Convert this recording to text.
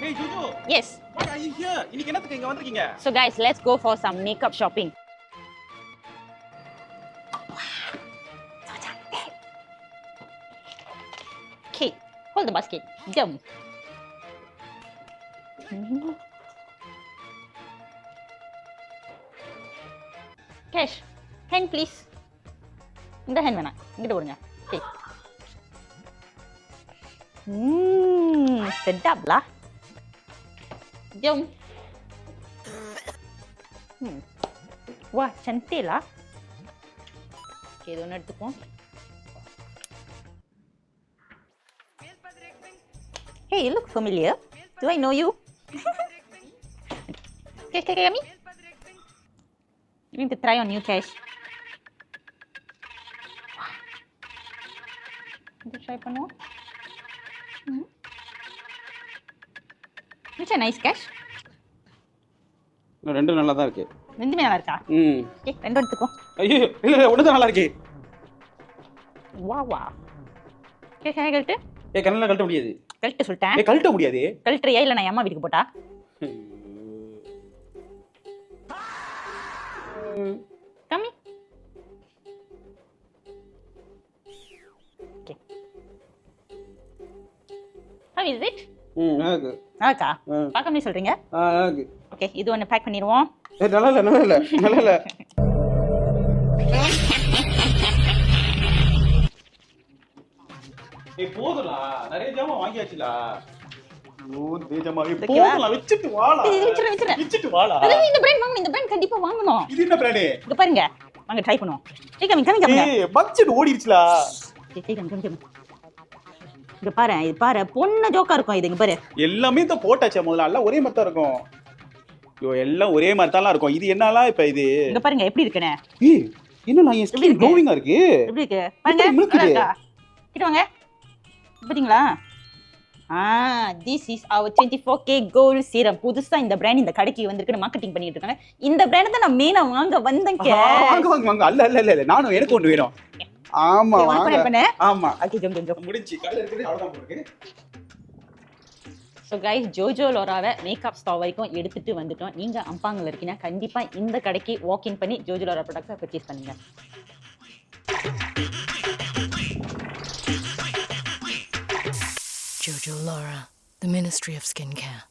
Hey Jojo. Yes. Why are you here? இன்னைக்கு என்னத்துக்கு இங்க வந்திருக்கீங்க? So guys, let's go for some makeup shopping. Okay, hold the basket. Jump. Cash, hand please. இந்த hand வேணாம், இங்கிட்ட கொடுங்க. Okay. Sedap lah. Jom. Wah, cantik lah. Okay, இது ஒன்று எடுத்துப்போம். Hey, you look familiar. Do I know you? Cash, kami? You need to try on new Cash. Kita try பண்ணுவோம். Which a nice Cash. ரெண்டும் நல்லா தான் இருக்கு. ரெண்டுமே நல்லா இருக்கா? ஓகே, ரெண்டு எடுத்துக்கோ. ஐயோ, இல்ல ஒண்ணு தான் நல்லா இருக்கு. வா. Cash என்ன கழட்டு? கண்ணல கழட்ட முடியாது. கழட்ட சொல்லிட்டேன். கழட்ட முடியாது. கழட்டறியா இல்ல நான் அம்மா வீட்டுக்கு போட்டா? கம்மி. ஓகே. How is it? நல்லாக்கு. நல்லாக்கா? பார்க்காமலே சொல்றீங்க? நல்லாக்கு. ஓகே, இது ஒன்னு பேக் பண்ணிடுவோம். நல்லா இல்ல. போதுடா, நிறைய ஜாமான் வாங்கியாச்சுடா. வச்சுட்டு வாடா. இந்த பிராண்ட் வாங்கணும், இந்த பிராண்ட் கண்டிப்பா வாங்கணும். இது என்ன பிராண்ட்? இங்க பாருங்க, வாங்க ட்ரை பண்ணுவோம். கம்மி. பட்ஜெட் ஓடிடுச்சுடா. கம்மி. இங்க பாரு, இது பாரு, பொண்ணு ஜோக்கா இருக்கும் இது. இங்க பாரு, எல்லாமே தான் போட்டாச்சே முதல்ல, எல்லாம் ஒரே மாதிரி தான் இருக்கும். ஐயோ, எல்லாம் ஒரே மாதிரி தான் இருக்கும். இது என்னலாம் இப்ப இது? இங்க பாருங்க எப்படி இருக்குனே. என்னடா என் ஸ்கின் க்ளோவிங்கா இருக்கு. எப்படி இருக்கு பாருங்க. நல்லா கிட்ட வாங்க. பாத்தீங்களா? this is our 24K gold serum. புதுசா இந்த பிராண்ட் இந்த கடைக்கு வந்திருக்குன்னு மார்க்கெட்டிங் பண்ணிட்டு இருக்காங்க. இந்த பிராண்ட் தான் நான் மெயினா வாங்க வந்தேன். வாங்க. அல்ல நானும் எனக்கு ஒன்று வேணும். ஆமா வாங்க. ஆமா. ஓகே, ஜம் முடிஞ்சி. கல்ல இருக்குது, அவ்வளவுதான் போருக்கு. ஸோ கைஸ், ஜோஜோ லோராவை மேக்கப் ஸ்டோர் வரைக்கும் எடுத்துட்டு வந்துட்டோம். நீங்க அம்பாங்கல இருக்கீங்கன்னா கண்டிப்பா இந்த கடைக்கு வாக் இன் பண்ணி ஜோஜோ லோரா ப்ராடக்ட்ஸை பர்ச்சேஸ் பண்ணுங்க. Jojo Laura, the Ministry of Skincare.